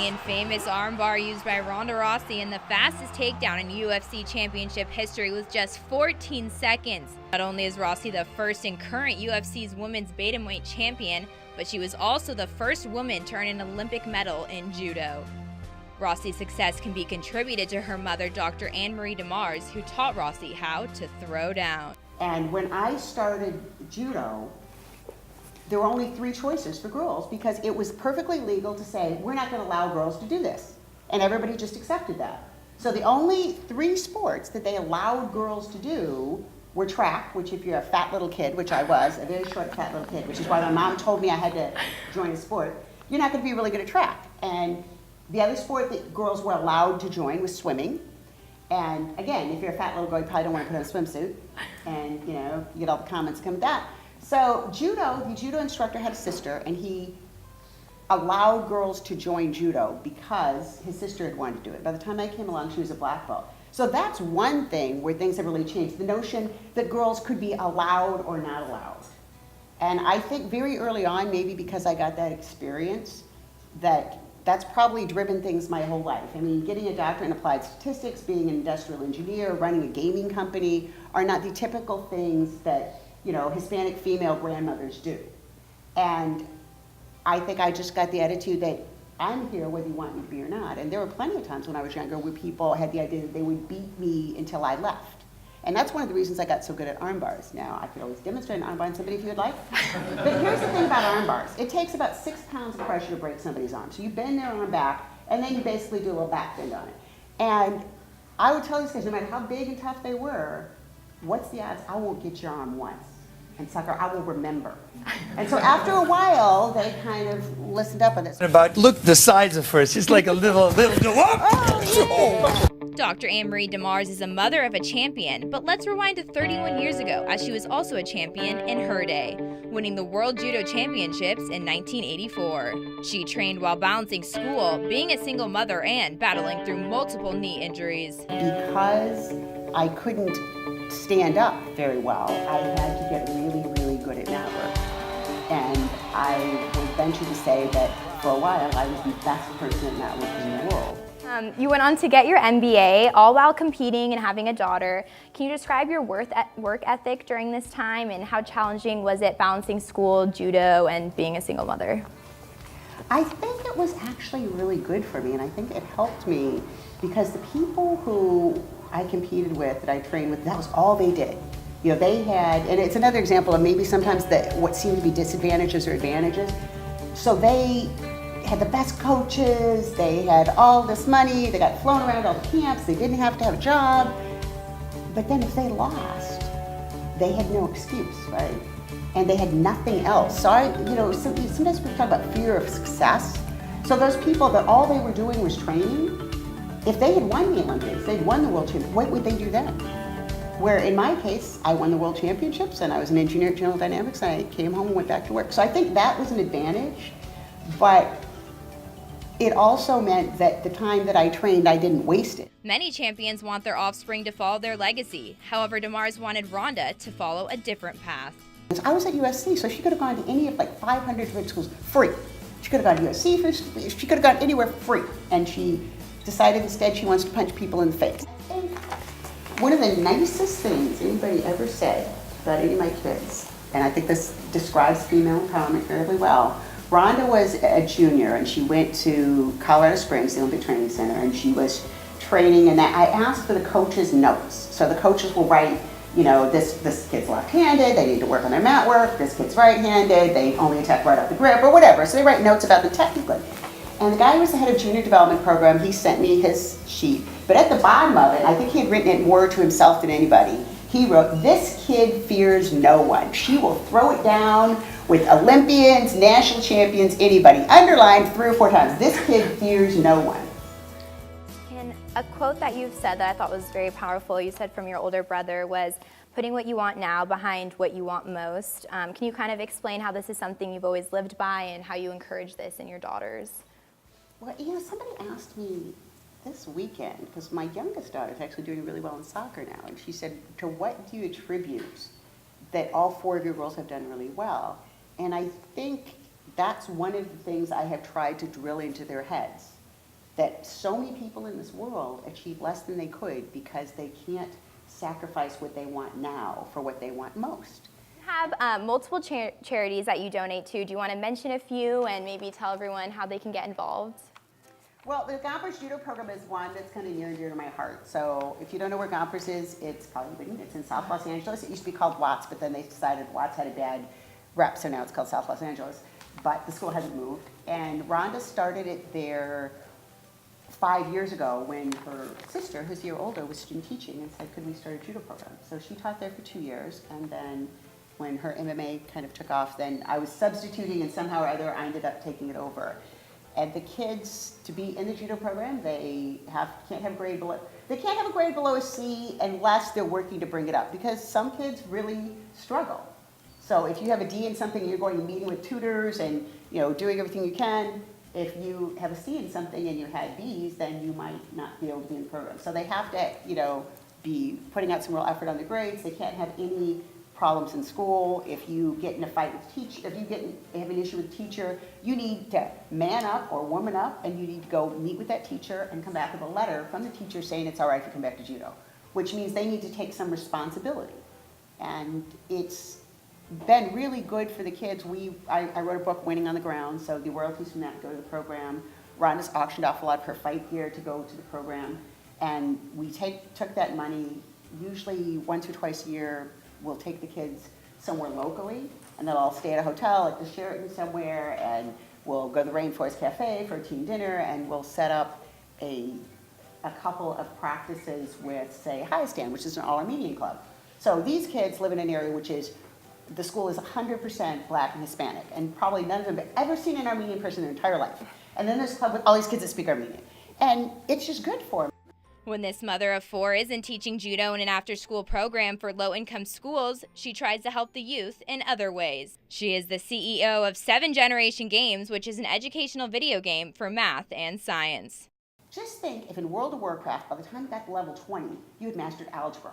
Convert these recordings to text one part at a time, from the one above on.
and famous armbar used by Ronda Rousey in the fastest takedown in UFC championship history with just 14 seconds. Not only is Rousey the first and current UFC's women's bantamweight champion, but she was also the first woman to earn an Olympic medal in judo. Rousey's success can be contributed to her mother, Dr. Anne-Marie DeMars, who taught Rousey how to throw down. And when I started judo, there were only 3 choices for girls because it was perfectly legal to say, we're not going to allow girls to do this. And everybody just accepted that. So the only 3 sports that they allowed girls to do were track, which if you're a fat little kid, which I was, a very short fat little kid, which is why my mom told me I had to join a sport, you're not going to be really good at track. And the other sport that girls were allowed to join was swimming. And again, if you're a fat little girl, you probably don't want to put on a swimsuit. And you get all the comments that come with that. So judo, the judo instructor had a sister, and he allowed girls to join judo because his sister had wanted to do it. By the time I came along, she was a black belt. So that's one thing where things have really changed, the notion that girls could be allowed or not allowed. And I think very early on, maybe because I got that experience, that's probably driven things my whole life. I mean, getting a doctorate in applied statistics, being an industrial engineer, running a gaming company are not the typical things that Hispanic female grandmothers do. And I think I just got the attitude that I'm here whether you want me to be or not. And there were plenty of times when I was younger where people had the idea that they would beat me until I left. And that's one of the reasons I got so good at arm bars. Now, I could always demonstrate an arm bar on somebody if you would like. But here's the thing about arm bars. It takes about 6 pounds of pressure to break somebody's arm. So you bend their arm back, and then you basically do a little back bend on it. And I would tell these guys, no matter how big and tough they were, what's the odds I won't get your arm once? And sucker, I will remember. And so after a while, they kind of listened up on this. Look the size of her. She's like a little go up. Oh, Dr. Anne-Marie DeMars is a mother of a champion, but let's rewind to 31 years ago, as she was also a champion in her day, winning the World Judo Championships in 1984. She trained while balancing school, being a single mother, and battling through multiple knee injuries. Because I couldn't stand up very well, I had to get really, really good at mat work. And I would venture to say that for a while, I was the best person at mat work in the world. You went on to get your MBA, all while competing and having a daughter. Can you describe your work ethic during this time, and how challenging was it balancing school, judo, and being a single mother? I think it was actually really good for me, and I think it helped me because the people who I competed with, that I trained with, that was all they did. They had, and it's another example of maybe sometimes what seemed to be disadvantages or advantages. So they had the best coaches, they had all this money, they got flown around all the camps, they didn't have to have a job. But then if they lost, they had no excuse, right? And they had nothing else. So sometimes we talk about fear of success. So those people that all they were doing was training, if they had won the Olympics, they'd won the World Championships, what would they do then? Where in my case, I won the World Championships and I was an engineer at General Dynamics and I came home and went back to work. So I think that was an advantage, but it also meant that the time that I trained, I didn't waste it. Many champions want their offspring to follow their legacy. However, DeMars wanted Ronda to follow a different path. I was at USC, so she could have gone to any of 500 different schools free. She could have gone to USC, she could have gone anywhere free. And she decided instead she wants to punch people in the face. One of the nicest things anybody ever said about any of my kids, and I think this describes female empowerment fairly well, Rhonda was a junior and she went to Colorado Springs, the Olympic Training Center, and she was training, and I asked for the coaches' notes. So the coaches will write, this kid's left-handed, they need to work on their mat work, this kid's right-handed, they only attack right off the grip, or whatever. So they write notes about them technically. And the guy who was the head of junior development program, he sent me his sheet. But at the bottom of it, I think he had written it more to himself than anybody. He wrote, "This kid fears no one. She will throw it down with Olympians, national champions, anybody." Underlined 3 or 4 times. This kid fears no one. And a quote that you've said that I thought was very powerful, you said from your older brother, was putting what you want now behind what you want most. Can you kind of explain how this is something you've always lived by and how you encourage this in your daughters? Well, somebody asked me this weekend, because my youngest daughter is actually doing really well in soccer now, and she said, to what do you attribute that all 4 of your girls have done really well? And I think that's one of the things I have tried to drill into their heads, that so many people in this world achieve less than they could because they can't sacrifice what they want now for what they want most. You have multiple charities that you donate to. Do you want to mention a few and maybe tell everyone how they can get involved? Well, the Gompers Judo program is one that's kind of near and dear to my heart. So if you don't know where Gompers is, it's in South Los Angeles. It used to be called Watts, but then they decided Watts had a bad rep, so now it's called South Los Angeles. But the school hasn't moved. And Rhonda started it there 5 years ago when her sister, who's a year older, was student teaching and said, could we start a judo program? So she taught there for 2 years, and then when her MMA kind of took off, then I was substituting, and somehow or other I ended up taking it over. And the kids, to be in the judo program, they can't have a grade below a C unless they're working to bring it up, because some kids really struggle. So if you have a D in something, you're going to meeting with tutors and doing everything you can. If you have a C in something and you had Bs, then you might not be able to be in the program. So they have to be putting out some real effort on the grades. They can't have any problems in school. If you get in a fight with teacher, if you have an issue with a teacher, you need to man up or woman up, and you need to go meet with that teacher and come back with a letter from the teacher saying it's all right if you come back to judo, which means they need to take some responsibility. And it's been really good for the kids. I wrote a book, Winning on the Ground, so the royalties from that go to the program. Rhonda's auctioned off a lot of her fight gear to go to the program, and we took that money, usually once or twice a year. We'll take the kids somewhere locally, and they'll all stay at a hotel at the Sheraton somewhere, and we'll go to the Rainforest Cafe for a team dinner, and we'll set up a couple of practices with, say, High Stand, which is an all-Armenian club. So these kids live in an area which is, the school is 100% black and Hispanic, and probably none of them have ever seen an Armenian person in their entire life. And then there's a club with all these kids that speak Armenian. And it's just good for them. When this mother of 4 isn't teaching judo in an after-school program for low-income schools, she tries to help the youth in other ways. She is the CEO of 7 Generation Games, which is an educational video game for math and science. Just think if in World of Warcraft, by the time you got to level 20, you had mastered algebra.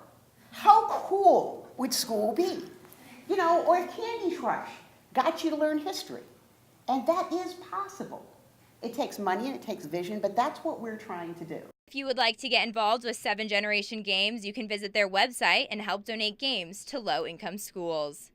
How cool would school be? Or if Candy Crush got you to learn history. And that is possible. It takes money and it takes vision, but that's what we're trying to do. If you would like to get involved with 7 Generation Games, you can visit their website and help donate games to low-income schools.